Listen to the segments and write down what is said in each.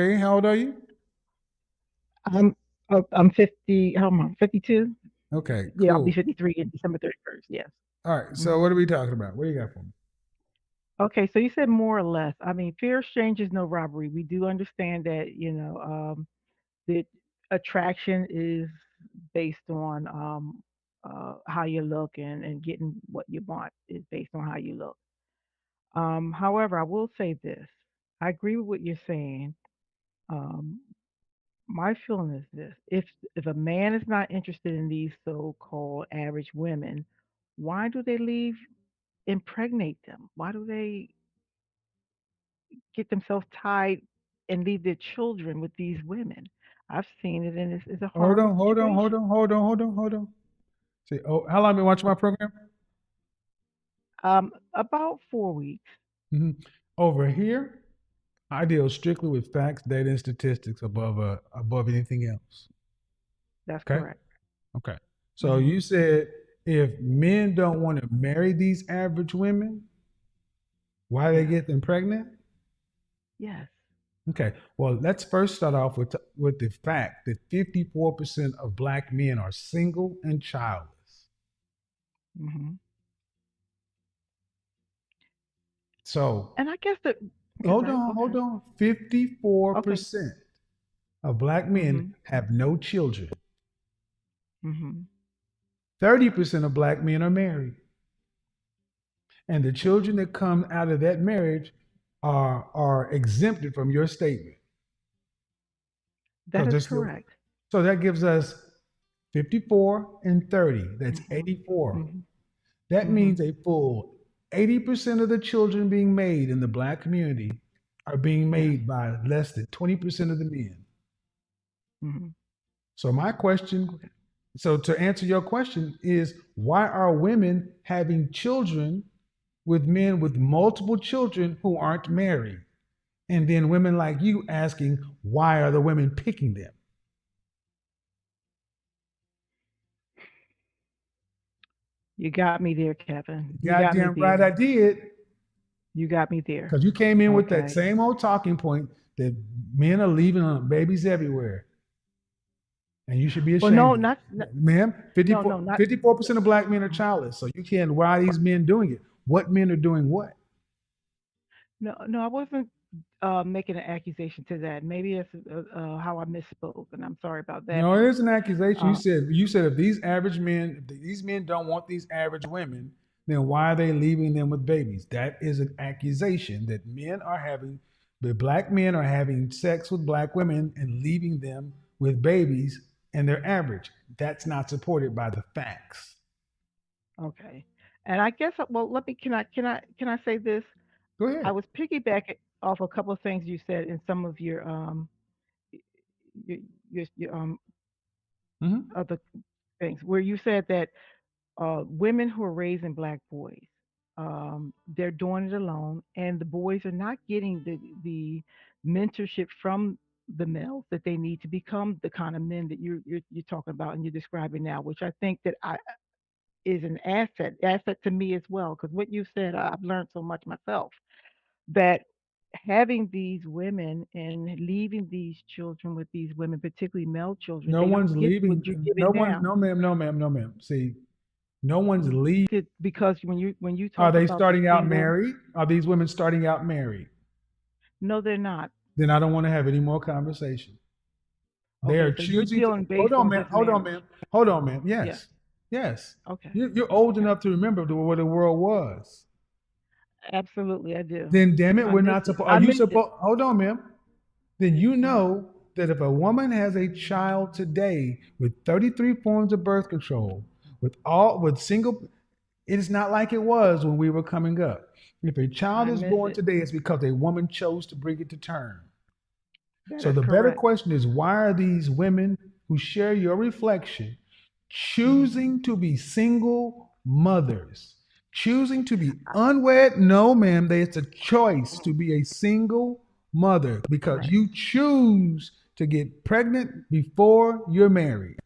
Okay, how old are you? I'm I'm 50. How am I? 52. Okay, Yeah, I'll be cool. 53 in December 31st. Yes. All right, so hmm what are we talking about? What do you got for me? Okay, so you said more or less. I mean, fear strangers, no robbery. We do understand that, that attraction is based on how you look and getting what you want is based on how you look. However, I will say this. I agree with what you're saying. Um, my feeling is this: if a man is not interested in these so-called average women, why do they leave impregnate them? Why do they get themselves tied and leave their children with these women? I've seen it, and it's a Hold horrible on, hold on, hold situation. on, hold on, hold on, hold on. See, oh, how long have you been watching my program? About 4 weeks. hmm Over here, I deal strictly with facts, data, and statistics above anything else. That's Okay, correct. okay. So hmm you said if men don't want to marry these average women, why they Yes. get them pregnant? Yes. Okay. Well, let's first start off with the fact that 54% of black men are single and childless. hmm So And I guess that. hold Okay. on, hold Okay. on. Okay. 54% of black men hmm have no children. hmm 30% of black men are married. And the children that come out of that marriage are exempted from your statement. That Because is this correct. so that gives us 54 and 30. That's hmm 84. hmm That hmm means a full 80% of the children being made in the black community are being Yes. made by less than 20% of the men. hmm So my question, Okay. so to answer your question is why are women having children with men with multiple children who aren't married? And then women like you asking why are the women picking them? You got me there, Kevin. You got me Goddamn right I there. did. You got me there. Because you came in with that Okay. same old talking point that men are leaving babies everywhere. And you should be Well, no, ashamed of not it. Ma'am, no, no, not. 54% of black men are childless. So you can't, why are these men doing it? What men are doing what? No, no, I wasn't making an accusation to that. Maybe that's how I misspoke, and I'm sorry about that No, it piece. is an accusation. Uh, You said if these average men, if these men don't want these average women, then why are they leaving them with babies? That is an accusation that the black men are having sex with black women and leaving them with babies and they're average. That's not supported by the facts. okay, and I guess well, let me can I say this? Go I ahead. was piggybacking off a couple of things you said in some of your your hmm other things where you said that women who are raising black boys, they're doing it alone, and the boys are not getting the mentorship from the males that they need to become the kind of men that you're talking about and you're describing now, which I think that I is an asset to me as well. Because what you said, I've learned so much myself that having these women and leaving these children with these women, particularly male children, No they don't one's get what leaving. you're giving now. No, ma'am, no, ma'am, no, ma'am. See, no one's leaving. Because when you Are talk they about the starting out single, married? Are these women starting out married? no, they're not. Then I don't want to have any more conversation. They are Okay, so you're choosing to. dealing Hold based on, on ma'am. just Hold on, ma'am. marriage. Hold on, ma'am. Yeah. Yes, yes. Okay. You're old Okay. enough to remember what the world was. Absolutely, I do. Then, damn it, I we're missed not it. supposed. Are I you missed it. supposed? Hold on, ma'am. Then you Mhm. know that if a woman has a child today with 33 forms of birth control, with single, it is not like it was when we were coming up. If a child I is miss born it. today, it's because a woman chose to bring it to term. That So is the better correct. question is why are these women who share your reflection hmm choosing to be single mothers? Choosing to be unwed? No, ma'am. It's a choice to be a single mother because Correct. you choose to get pregnant before you're married.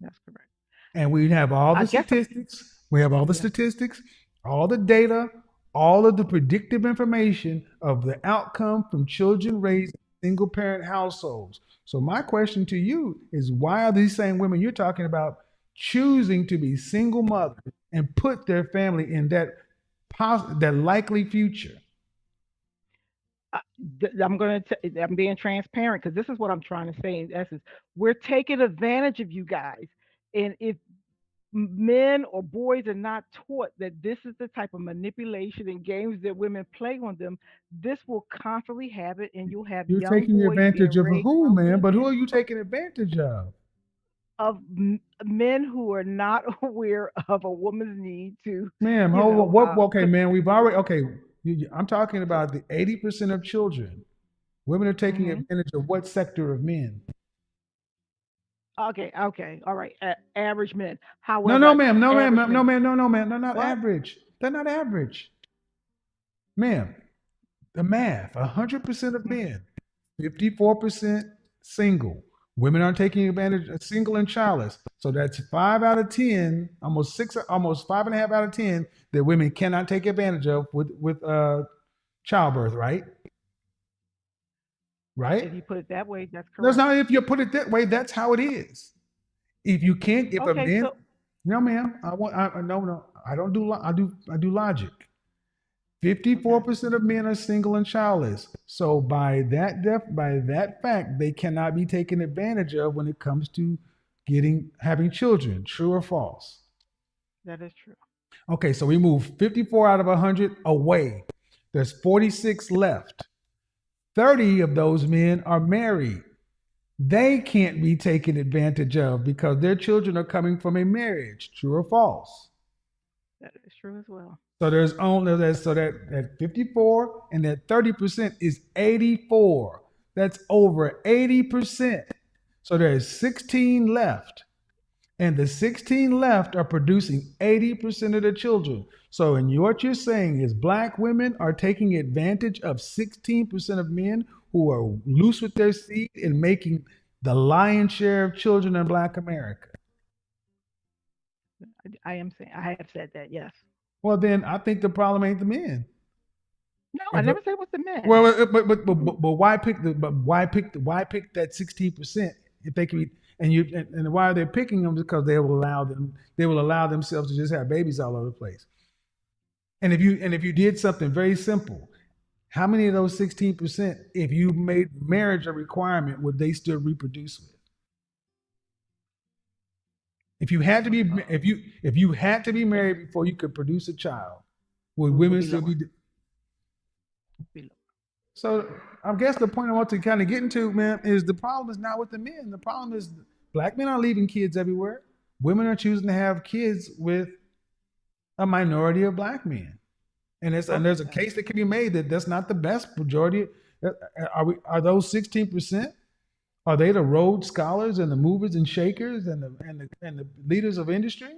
That's correct. And we have all I the guess. statistics. We have all the Yeah. statistics, all the data, all of the predictive information of the outcome from children raised single parent households. So my question to you is, why are these same women you're talking about choosing to be single mothers and put their family in that likely future? I, I'm being transparent because this is what I'm trying to say in essence. We're taking advantage of you guys. And if men or boys are not taught that this is the type of manipulation and games that women play on them, this will constantly happen, and you'll have You're young taking boys being advantage of raised who, by man? But who women are you taking advantage of? of men who are not aware of a woman's need to, Ma'am, you hold on. know, What? Okay, cook. man. We've already. Okay, I'm talking about the 80% of children. Women are taking Hmm. advantage of what sector of men? Okay, okay, all right. Average men. No, no, However, ma'am. No, ma'am. average No, men. ma'am. No, no, ma'am. They're not What? average. They're not average, ma'am. The math: 100% of Mhm. men, 54% single. Women aren't taking advantage of single and childless. So that's 5 out of 10, almost six, almost five and a half out of 10 that women cannot take advantage of with childbirth. Right? Right? If you put it that way, that's That's correct. not if you put it that way. That's how it is. If you can't, if a Okay, man, so no, ma'am, no, no, I don't do, I do logic. okay. 54% of men are single and childless. So by that fact, they cannot be taken advantage of when it comes to having children. True or false? That is true. Okay, so we move 54 out of 100 away. There's 46 left. 30 of those men are married. They can't be taken advantage of because their children are coming from a marriage. True or false? That is true as well. So there's only that so that 54 and that 30% is 84. That's over 80%. So there's 16 left. And the 16 left are producing 80% of the children. So in what you're saying is black women are taking advantage of 16% of men who are loose with their seed and making the lion's share of children in black America. I am saying I have said that. Yes. Well, then I think the problem ain't the men. No, I If never said it was the men. Well, Mm-mm. but why pick that 16% if they can be and why are they picking them? Because they will allow themselves to just have babies all over the place. And if you did something very simple, how many of those 16%, if you made marriage a requirement, would they still reproduce with? If you had to be It married before you could produce a child, would would women be still lower. be? Be lower. So I guess the point I want to kind of get into, man, is the problem is not with the men. The problem is black men are leaving kids everywhere. Women are choosing to have kids with a minority of black men, and Okay. there's a case that can be made that that's not the best majority. Are those 16%? Are they the Rhodes scholars and the movers and shakers and the leaders of industry?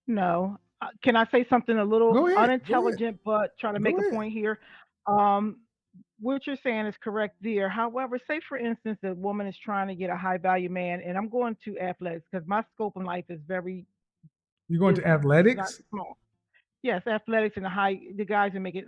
No. Can I say something a little Go ahead, go ahead, unintelligent, but trying to make go a ahead. point here? Um, what you're saying is correct there. However, say for instance, a woman is trying to get a high value man, and I'm going to athletics because my scope in life is very You're going is to not athletics. small. Yes, athletics and the guys that make it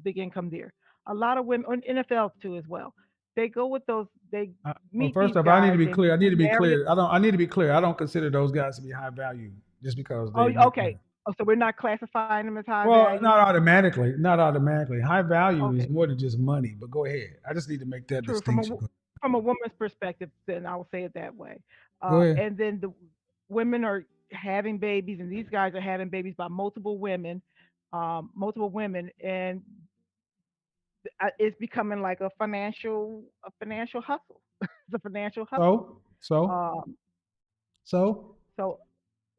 big income there. A lot of women on NFL too as well. They go with those. They Well, meet first these off, I need to guys. be They clear. I need to be marry them. clear. I need to be clear. I don't consider those guys to be high value just because Oh, they make okay. money. Oh, so we're not classifying them as high Well, value. not automatically. Not automatically. High value is Okay, more than just money. But go ahead. I just need to make that true. distinction. From a woman's perspective, then I will say it that way. Go ahead. And then the women are having babies, and these guys are having babies by multiple women, and it's becoming like a financial hustle. It's a financial hustle. So, so, Um, so. so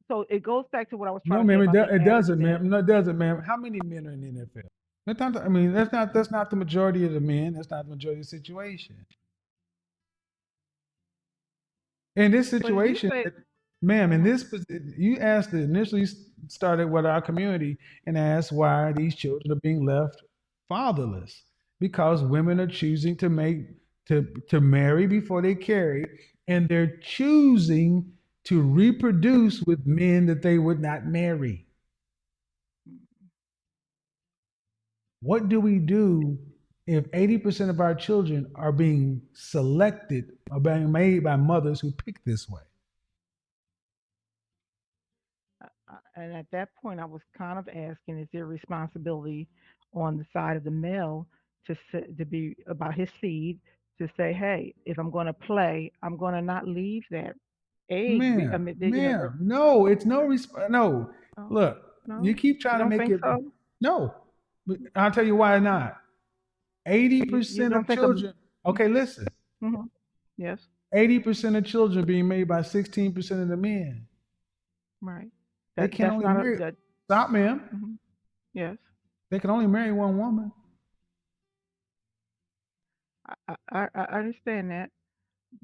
so it goes back to what I was No, trying to say ma'am. about the It average doesn't, men. ma'am. No, it doesn't, ma'am. How many men are in the NFL? I mean, that's not the majority of the men. That's not the majority of the situation. In this But if you situation, say, ma'am, uh you asked initially started with our community and asked why these children are being left fatherless because women are choosing to marry before they carry, and they're choosing to reproduce with men that they would not marry. What do we do if 80% of our children are being selected or being made by mothers who pick this way? And at that point, I was kind of asking, is there responsibility on the side of the male to be about his seed, to say, hey, if I'm going to play, I'm going to not leave that egg. I Ma'am, mean, ma'am, no, it's no. no, Look, you no, keep you trying to don't make think it. so? No, I'll tell you why not. Eighty You percent don't of think of. children. Okay, listen. Mm-hmm. Yes, 80% of children being made by 16% of the men. right. They That can that's only not a marry. that. Stop, ma'am. Hmm. Yes, They can only marry one woman. I understand that,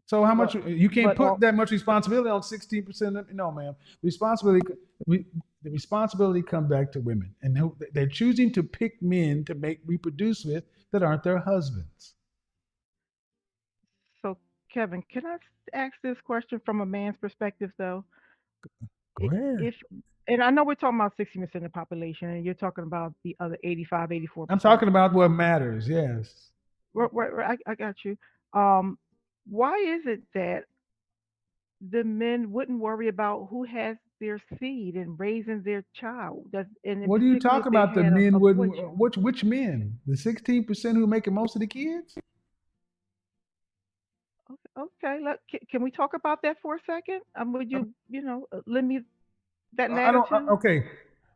So how much but you can't but put all that much responsibility on 16% of no, ma'am. Responsibility, the responsibility comes back to women, and they're choosing to pick men to make reproduce with that aren't their husbands. so Kevin, can I ask this question from a man's perspective though? Go ahead. If and I know we're talking about 60% of the population, and you're talking about the other 85, I'm 84%. talking about what matters. Yes. Right, I got you. Um, why is it that the men wouldn't worry about who has their seed and raising their child? That, and in What do you particularly talk if they about? The had men a boy wouldn't. child. Which men? The 16% who making most of the kids? Okay, can we talk about that for a second? Would you, lend me that I don't. latitude? Okay.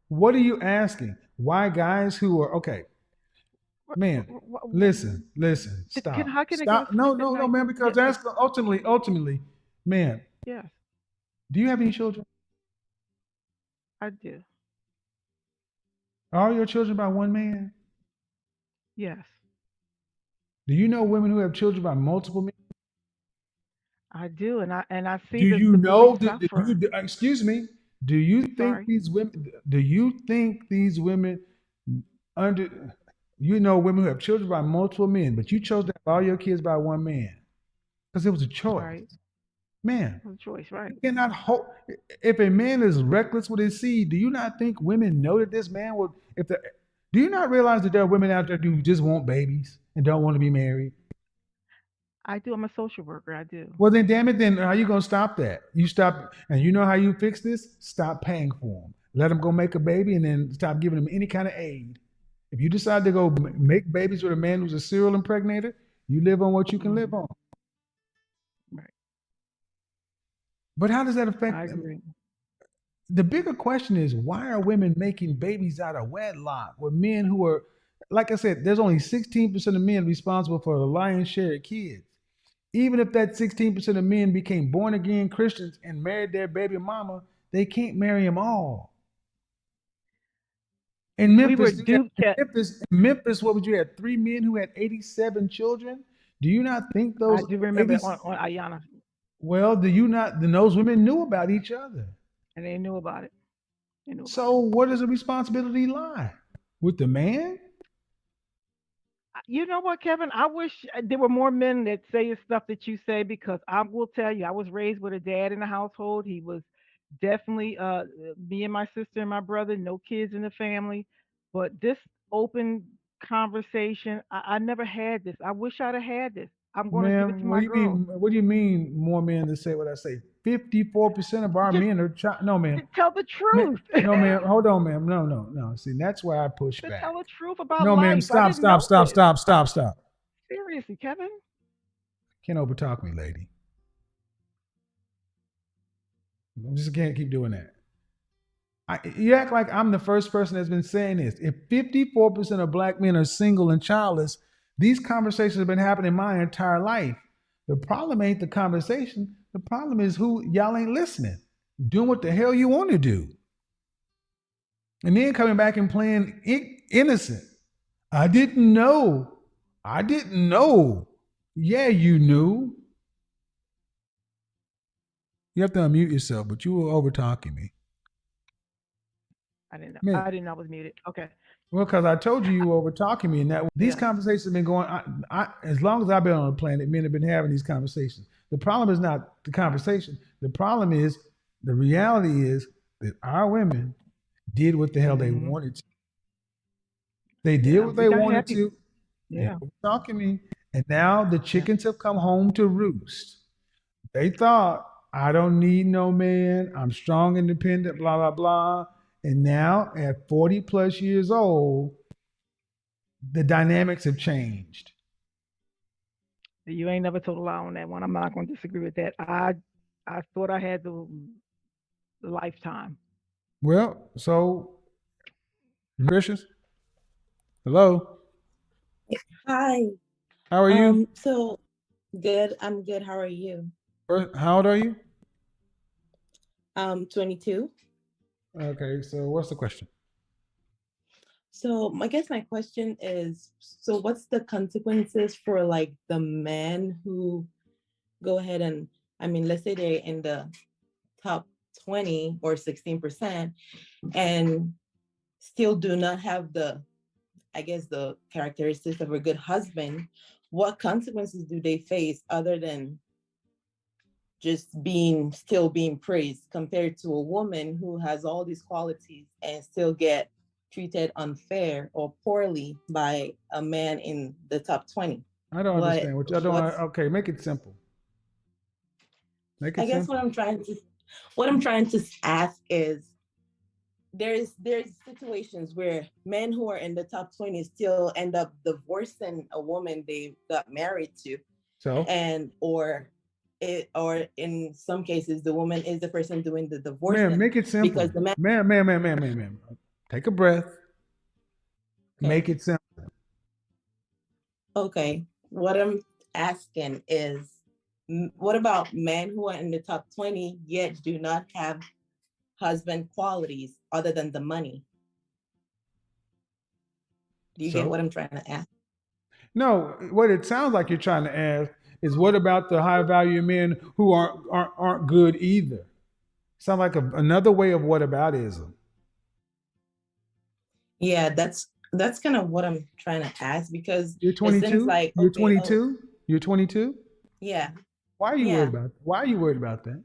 What are you asking? Why guys who are okay? Man, listen, How stop, can I get a stop. No, specific no, no, night? man, because that's ultimately, man, Yes, do you have any children? I do. Are all your children by one man? Yes, Do you know women who have children by multiple men? I do, and I see Do the you the boys know, suffer. excuse me, do you think Sorry. these women under, you know, women who have children by multiple men, but you chose to have all your kids by one man because it was a choice. Right. Man, No choice, right. you cannot hold. If a man is reckless with his seed, do you not think women know that this man will? If the, do you not realize that there are women out there who just want babies and don't want to be married? I do. I'm a social worker. I do. Well, then, damn it, then how you gonna stop that? You stop, and you know how you fix this? Stop paying for them. Let them go make a baby, and then stop giving them any kind of aid. If you decide to go make babies with a man who's a serial impregnator, you live on what you can live Hmm. on. Right. But how does that I affect? agree. The bigger question is why are women making babies out of wedlock with men who are, like I said, there's only 16% of men responsible for the lion's share of kids. Even if that 16% of men became born again Christians and married their baby mama, they can't marry them all. In We were Memphis, duped. Memphis, what would you have? Three men who had 87 children. Do you not think I those do remember 80? on Ayana, Well, do you not? Then those women knew about each other. and they knew about it. They knew about So it. where does the responsibility lie? With the man? You know what, Kevin? I wish there were more men that say the stuff that you say, because I will tell you, I was raised with a dad in the household. He was definitely me and my sister and my brother, no kids in the family. But this open conversation, I never had this. I wish I'd have had this. I'm going to give it Man, to my girls. what do you mean more men to say what I say? 54% of our Just men are no man. to tell the Man, truth. no ma'am. Hold on, ma'am. No, no, no. See, that's why I push To back. tell the truth about No, ma'am. life. I Stop, didn't stop, know stop, this. stop, stop, stop. Seriously, Kevin. Can't overtalk me, lady. I just can't keep doing that. You act like I'm the first person that's been saying this. If 54% of black men are single and childless, these conversations have been happening my entire life. The problem ain't the conversation. The problem is who y'all ain't listening, doing what the hell you want to do, and then coming back and playing innocent. I didn't know. I didn't know. Yeah, you knew. You have to unmute yourself, but you were over talking me. I didn't know. Man, I didn't know I was muted. Okay. well, because I told you you were over talking me, and that these Yes. conversations have been going. As long as I've been on the planet, men have been having these conversations. The problem is not the Right. conversation. The problem is the reality is that our women did what the hell they Hmm. wanted to. They did Yeah. what We're they not wanted happy. to. And Yeah. who's talking to me? And now the Yeah. chickens have come home to roost. They thought, I don't need no man. I'm strong, independent, blah, blah, blah. And now at 40 plus years old, the dynamics have changed. You ain't never told a lie on that one. I'm not going to disagree with that. I thought I had the lifetime. Well, so, Gracious, hello. Hi. How are you? So good. I'm good. How are you? How old are you? 22. Okay, so what's the question? So I guess my question is, so what's the consequences for like the men who go ahead and, I mean, let's say they're in the top 20 or 16% and still do not have the, I guess, the characteristics of a good husband. What consequences do they face other than just being still being praised compared to a woman who has all these qualities and still get treated unfair or poorly by a man in the top 20? I don't what understand. What I don't. what's Okay, make it simple. Make I it guess simple. what I'm trying to ask is, there's situations where men who are in the top 20 still end up divorcing a woman they got married to, So, and or in some cases the woman is the person doing the ma'am, divorcing make it because simple. the man. Ma'am. Take a breath. Make Okay. it simple. Okay. What I'm asking is, what about men who are in the top 20 yet do not have husband qualities other than the money? Do you get So, what I'm trying to ask? no, what it sounds like you're trying to ask is what about the high value men who aren't good either? Sound like another way of whataboutism. Yeah, that's kind of what I'm trying to ask, because You're it seems 22. like, You're okay, oh 22. You're 22. yeah, Why are you worried yeah, about? Why are you worried about that?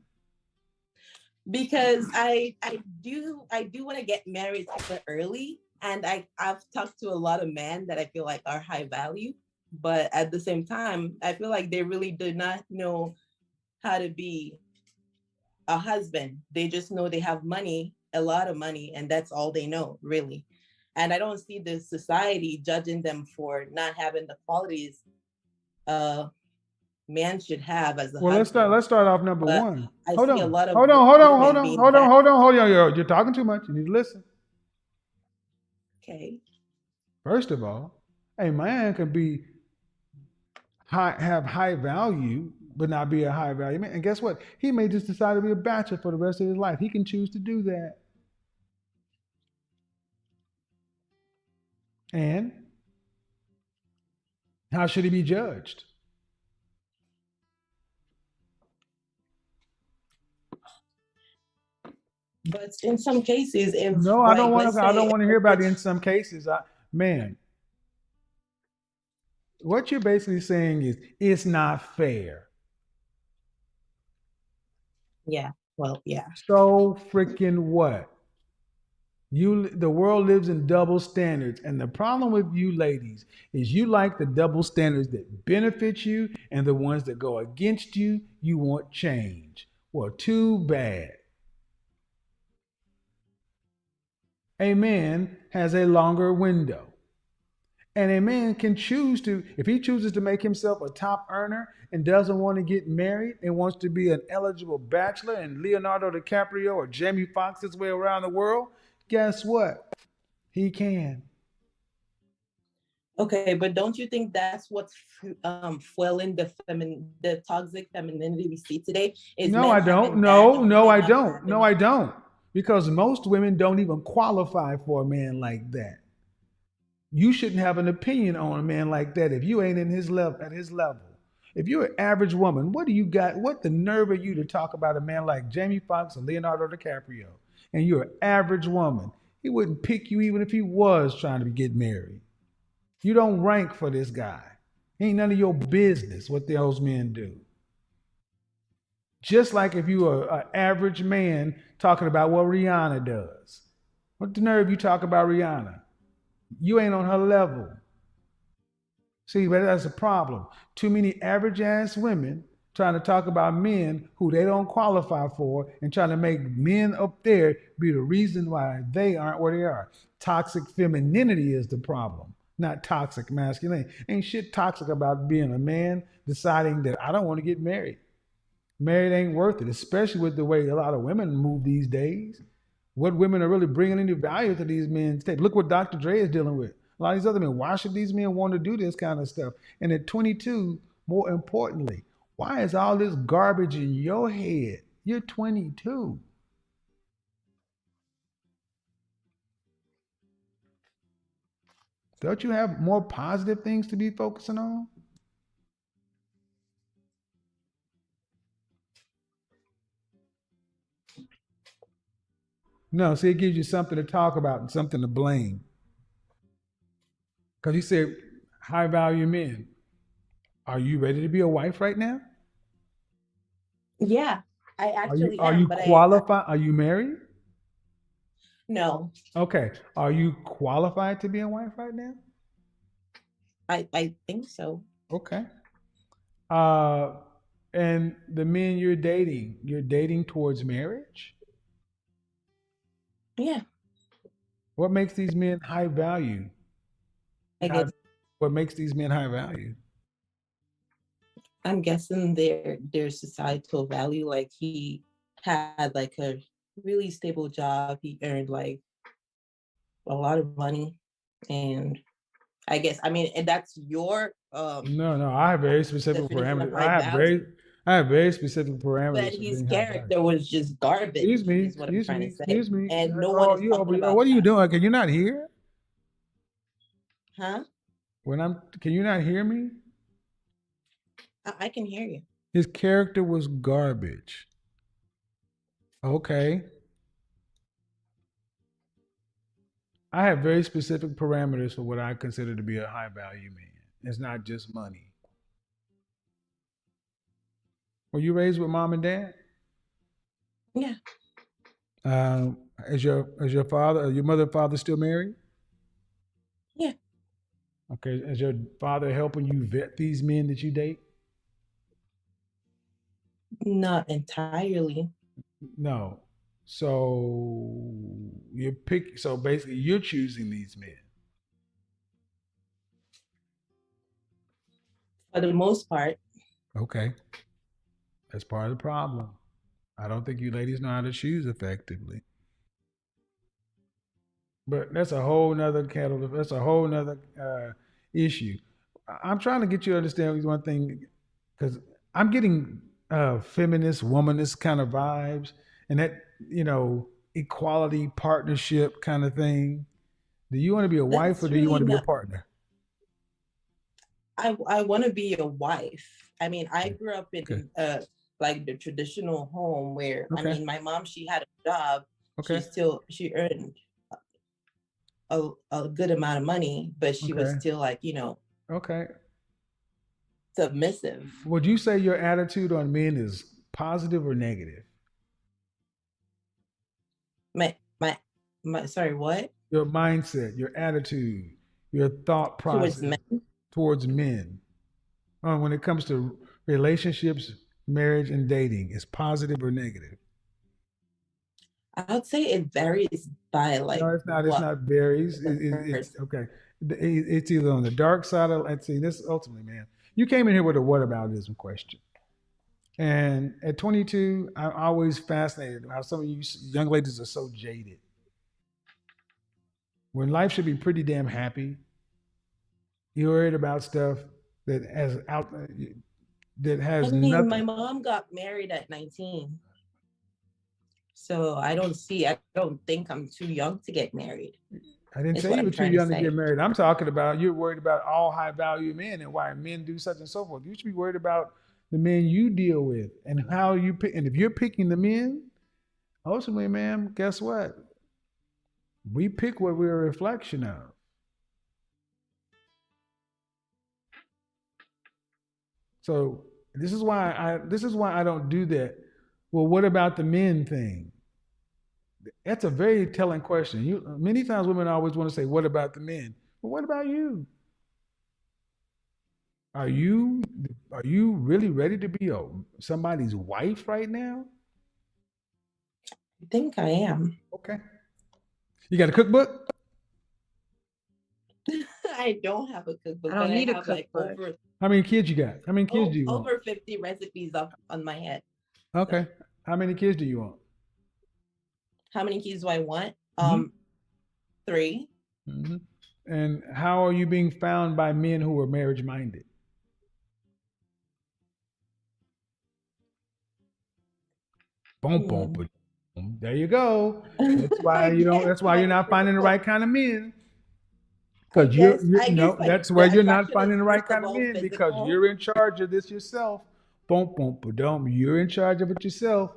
because I do want to get married super early, and I've talked to a lot of men that I feel like are high value, but at the same time I feel like they really do not know how to be a husband. They just know they have money, a lot of money, and that's all they know, really. And I don't see the society judging them for not having the qualities a man should have as a Well, let's start. husband. Let's start off number But one. I Hold see a on. lot of Hold on. Hold on. Hold women on. being Hold on. bad. Hold on. Hold on. You're talking too much. You need to listen. Okay. First of all, a man can be have high value, but not be a high value man. And guess what? He may just decide to be a bachelor for the rest of his life. He can choose to do that. And how should he be judged? But in some cases, if No, I don't like want let's to. I say don't want to a hear about it. In rich, some cases, man, what you're basically saying is it's not fair. yeah, well, yeah. So freaking what? The world lives in double standards, and the problem with you ladies is you like the double standards that benefit you, and the ones that go against you, you want change. Well, too bad. A man has a longer window. And a man can choose to, if he chooses to make himself a top earner and doesn't want to get married and wants to be an eligible bachelor and Leonardo DiCaprio or Jamie Foxx his way around the world, guess what? He can. Okay, but don't you think that's what's fueling the toxic femininity we see today? Is No, men I don't. having that No, and no, women I not don't. No, having? I don't. Because most women don't even qualify for a man like that. You shouldn't have an opinion on a man like that if you ain't in his level at his level. If you're an average woman, what do you got? What the nerve of you to talk about a man like Jamie Foxx or Leonardo DiCaprio? And you're an average woman. He wouldn't pick you even if he was trying to get married. You don't rank for this guy. Ain't none of your business what those men do. Just like if you are an average man talking about what Rihanna does. What the nerve you talk about Rihanna? You ain't on her level. See, but that's a problem. Too many average ass women trying to talk about men who they don't qualify for and trying to make men up there be the reason why they aren't where they are. Toxic femininity is the problem, not toxic masculinity. Ain't shit toxic about being a man deciding that I don't want to get married. Married ain't worth it, especially with the way a lot of women move these days. What women are really bringing any value to these men's tape? Look what Dr. Dre is dealing with. A lot of these other men. Why should these men want to do this kind of stuff? And at 22, more importantly, why is all this garbage in your head? You're 22. Don't you have more positive things to be focusing on? No, see, it gives you something to talk about and something to blame. Because you said high value men. Are you ready to be a wife right now? Yeah, I Are you actually are am, you but qualified? Are you married? no, Okay. Are you qualified to be a wife right now? I think so. Okay. Uh, and the men you're dating towards marriage. Yeah, What makes these men high value? I High, guess what makes these men high value? I'm guessing their societal value. Like he had like a really stable job. He earned like a lot of money, and I guess I mean, and that's your No, no. I have very specific definition of parameters. high value. I have very specific But parameters for his being high value. character was just Excuse garbage, me. is what I'm Excuse trying me. to say. Excuse me. And no one Oh, is you talking over. Oh, about what are you that. doing? Can you not hear? Huh? When I'm. Can you not hear me? I can hear you. His character was garbage. Okay. I have very specific parameters for what I consider to be a high value man. It's not just money. Were you raised with mom and dad? Yeah. Is your father, your mother and father still married? Yeah. Okay. Is your father helping you vet these men that you date? Not entirely. No. So you pick. So basically, you're choosing these men. For the most part. Okay. That's part of the problem. I don't think you ladies know how to choose effectively. But that's a whole nother kettle. That's a whole nother issue. I'm trying to get you to understand one thing because I'm getting feminist, womanist kind of vibes, and that you know equality, partnership kind of thing. Do you want to be a wife or That's do you really want to be a not. partner? I want to be a wife. I mean, I Okay. grew up Okay. in like the traditional home where I Okay. mean, my mom, she had a job. Okay. She earned a good amount of money, but she was Okay. still like, Okay. submissive. Would you say your attitude on men is positive or negative? My my sorry, what? Your mindset, your attitude, your thought Towards process men. towards men when it comes to relationships, marriage, and dating is positive or negative? I would say it varies by No, like it's not. It's what not varies. the It's person. okay. It's either on the dark side of. Let's see. This ultimately, man. You came in here with a whataboutism question, and at 22, I'm always fascinated how some of you young ladies are so jaded. When life should be pretty damn happy, you're worried about stuff that has out that I has mean, my nothing. mom got married at 19. So I don't think I'm too young to get married, I didn't is say what you I'm were too trying to young to get say. married. I'm talking about you're worried about all high value men and why men do such and so forth. You should be worried about the men you deal with and how you pick. And if you're picking the men, ultimately, ma'am, guess what? We pick what we're a reflection of. So this is why I don't do that. Well, what about the men thing? That's a very telling question. Many times women always want to say, "What about the men?" Well, what about you? Are you are you really ready to be somebody's wife right now? I think I am. Okay. You got a cookbook? I don't have a cookbook, I but don't I need a have like cookbook. How many kids you got? How many kids do you want? over 50 recipes up on my head. So Okay. How many kids do you want? how many keys do I want? Hmm. 3. Hmm. And how are you being found by men who are marriage minded? Boom, boom, Hmm. boom. There you go. That's why I you don't. guess That's why my you're not finding the physical. right kind of men. I Because guess you're I guess no. like That's where the you're not attraction is finding the right first of kind of all men because physical. you're in charge of this yourself. Boom, boom, boom. You're in charge of it yourself.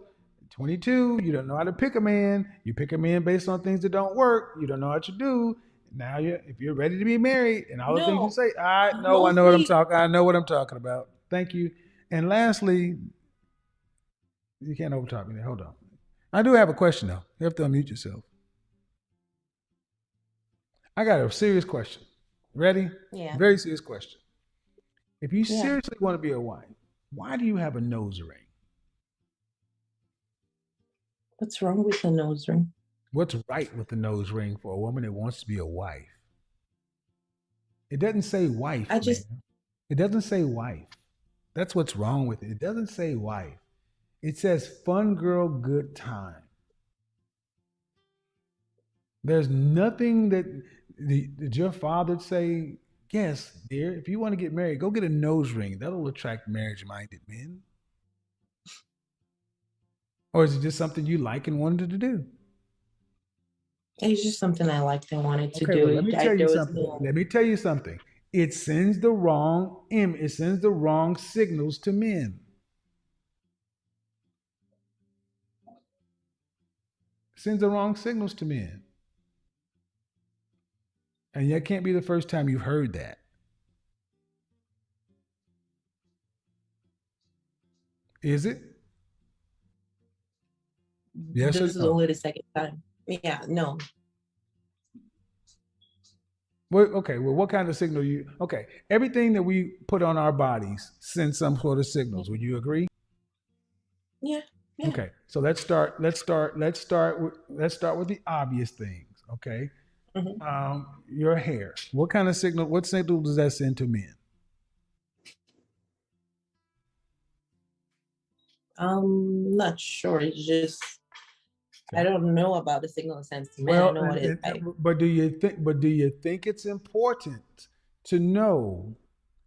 22. You don't know how to pick a man. You pick a man based on things that don't work. You don't know what to do. Now, if you're ready to be married and all the things you No, say, I know. I know what I'm mostly talking. I know what I'm talking about. Thank you. And lastly, you can't overtalk me there. Hold on. I do have a question though. You have to unmute yourself. I got a serious question. Ready? yeah, Very serious question. If you yeah. seriously want to be a wife, why do you have a nose ring? What's wrong with the nose ring? What's right with the nose ring for a woman that wants to be a wife? It doesn't say I wife, just man. It doesn't say wife. That's what's wrong with it. It doesn't say wife. It says fun girl, good time. There's nothing that did your father say, yes, dear, if you want to get married, go get a nose ring. That'll attract marriage minded men. Or is it just something you like and wanted to do? it's just something I liked and wanted to Okay, well, do. let me tell you There was something. no. Let me tell you something. It sends the wrong it sends the wrong signals to men. It sends the wrong signals to men. And that can't be the first time you've heard that. Is it? Yes or This is no? only the second time. Yeah, no. Well, okay, well, what kind of signal okay, everything that we put on our bodies sends some sort of signals. Would you agree? Yeah, yeah. Okay, so let's start with the obvious things. Okay, Mhm. your hair. What signal does that send to men? Not sure. It's just I Okay. don't know about the signal sense man. I Well, know what it but do you think it's important to know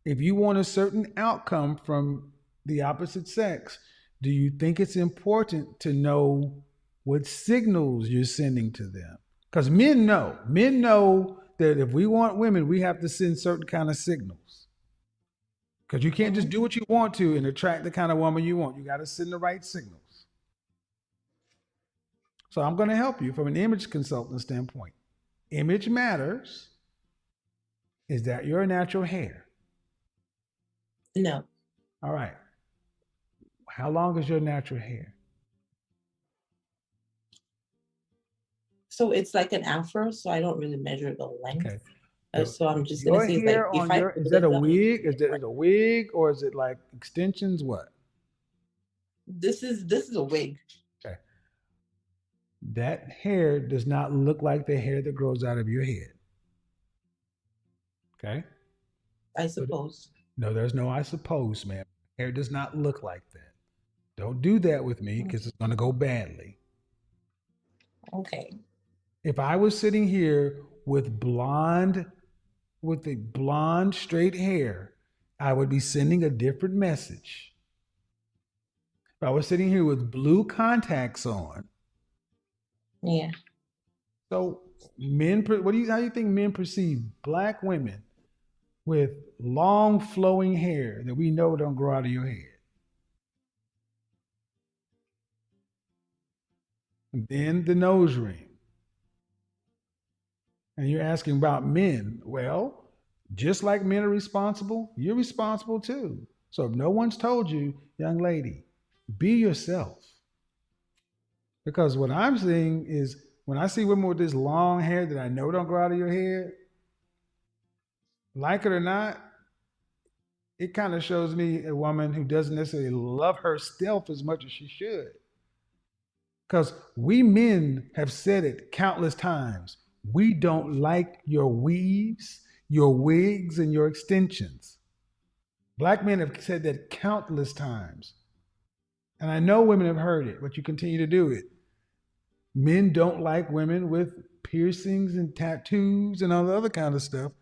if you want a certain outcome from the opposite sex? Do you think it's important to know what signals you're sending to them? Because men know that if we want women, we have to send certain kind of signals. Because you can't just Mhm. do what you want to and attract the kind of woman you want. You got to send the right signals. So I'm going to help you from an image consultant standpoint. Image matters. Is that your natural hair? No. All right. How long is your natural hair? So it's like an afro, so I don't really measure the length. Okay. The, So I'm just gonna your say it's like hair if on I your put is it that a down, it's wig? different. Is it a wig or is it like extensions? What? This is a wig. Okay. That hair does not look like the hair that grows out of your head. Okay. I So suppose. no, there's no I suppose, man. Hair does not look like that. Don't do that with me because it's going to go badly. Okay. If I was sitting here with the blonde straight hair, I would be sending a different message. If I was sitting here with blue contacts on, Yeah. so how do you think men perceive black women with long flowing hair that we know don't grow out of your head? And then the nose ring. And you're asking about men. Well, just like men are responsible, you're responsible too. So if no one's told you, young lady, be yourself. Because what I'm seeing is when I see women with this long hair that I know don't grow out of your head, like it or not, it kind of shows me a woman who doesn't necessarily love herself as much as she should. Because we men have said it countless times. We don't like your weaves, your wigs, and your extensions. Black men have said that countless times. And I know women have heard it, but you continue to do it. Men don't like women with piercings and tattoos and all the other kind of stuff.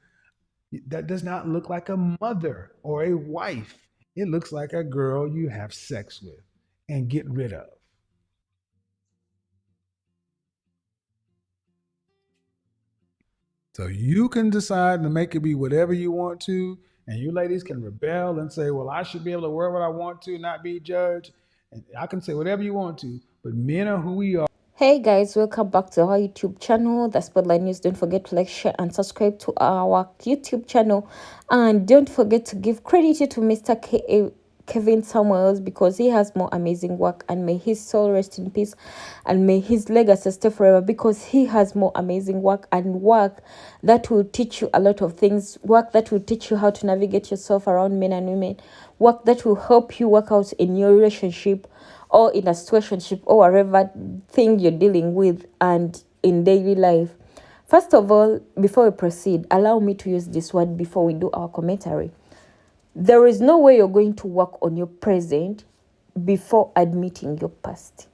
That does not look like a mother or a wife. It looks like a girl you have sex with and get rid of. So you can decide to make it be whatever you want to, and you ladies can rebel and say, "Well, I should be able to wear what I want to, not be judged." And I can say whatever you want to, but men are who we are. Hey guys, welcome back to our YouTube channel, the Spotlight News. Don't forget to like, share, and subscribe to our YouTube channel. And don't forget to give credit to Mr. Kevin Samuels, because he has more amazing work, and may his soul rest in peace, and may his legacy stay forever, because he has more amazing work, and work that will teach you a lot of things, work that will teach you how to navigate yourself around men and women, work that will help you work out in your relationship or in a situationship or whatever thing you're dealing with and in daily life. First of all, before we proceed, allow me to use this word before we do our commentary. There is no way you're going to work on your present before admitting your past.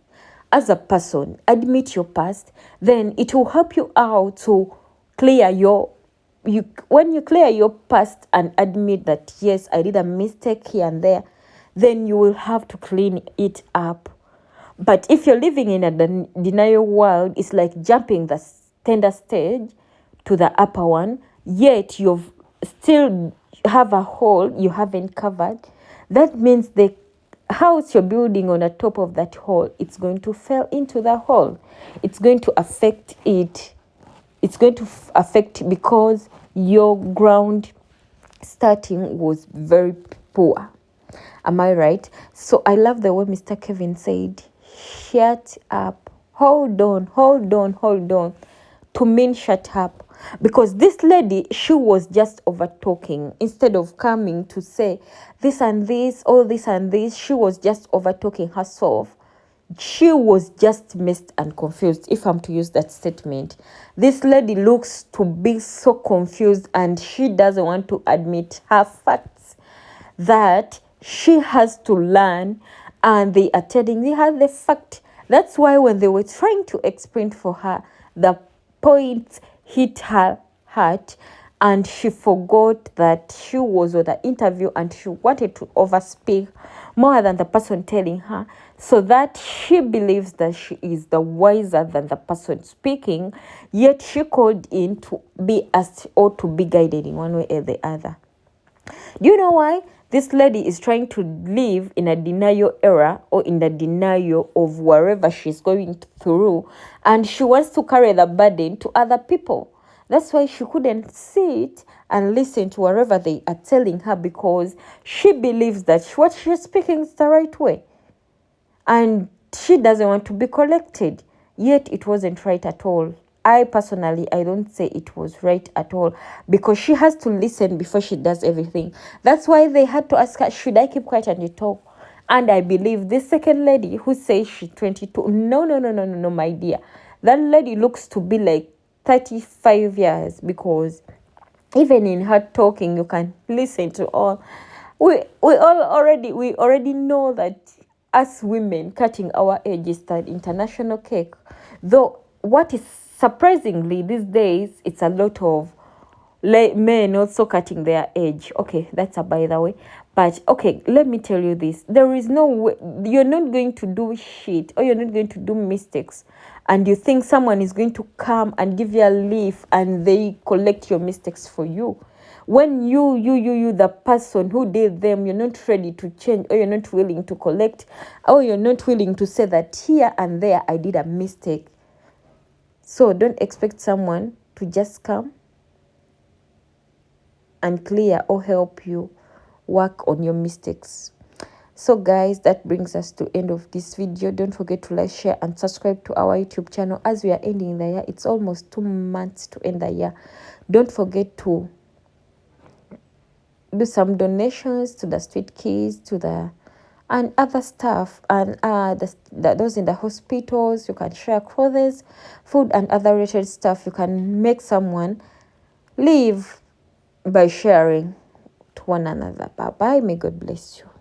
As a person, admit your past, then it will help you out to clear when you clear your past and admit that, yes, I did a mistake here and there, then you will have to clean it up. But if you're living in a denial world, it's like jumping the standard stage to the upper one, yet you've still have a hole you haven't covered. That means the house you're building on the top of that hole, it's going to fall into the hole. It's going to affect it. It's going to affect because your ground starting was very poor. Am I right? So I love the way Mr. Kevin said, shut up, hold on, to mean shut up. Because this lady, she was just over talking. Instead of coming to say this and this, all this and this, she was just over talking herself. She was just messed and confused, if I'm to use that statement. This lady looks to be so confused, and she doesn't want to admit her facts that she has to learn, and they are telling her the fact. That's why when they were trying to explain for her, the point hit her heart, and she forgot that she was on the interview and she wanted to overspeak more than the person telling her, so that she believes that she is the wiser than the person speaking, yet she called in to be asked or to be guided in one way or the other. Do you know why? This lady is trying to live in a denial era, or in the denial of wherever she's going through, and she wants to carry the burden to other people. That's why she couldn't sit and listen to whatever they are telling her, because she believes that what she's speaking is the right way. And she doesn't want to be corrected, yet it wasn't right at all. I personally, I don't say it was right at all, because she has to listen before she does everything. That's why they had to ask her, should I keep quiet and you talk? And I believe this second lady who says she's 22, no, my dear. That lady looks to be like 35 years, because even in her talking, you can listen to all. We already know that us women cutting our age is the international cake. Though what is surprisingly these days, it's a lot of men also cutting their age. Okay, that's a by the way. But okay, let me tell you this. There is no way, you're not going to do shit, or you're not going to do mistakes, and you think someone is going to come and give you a leaf and they collect your mistakes for you. When you, the person who did them, you're not ready to change, or you're not willing to collect, or you're not willing to say that here and there I did a mistake. So don't expect someone to just come and clear or help you work on your mistakes. So guys, that brings us to end of this video. Don't forget to like, share, and subscribe to our YouTube channel. As we are ending the year, it's almost 2 months to end the year. Don't forget to do some donations to the street kids, to the and other stuff, and those in the hospitals. You can share clothes, food, and other related stuff. You can make someone live by sharing to one another. Bye bye. May God bless you.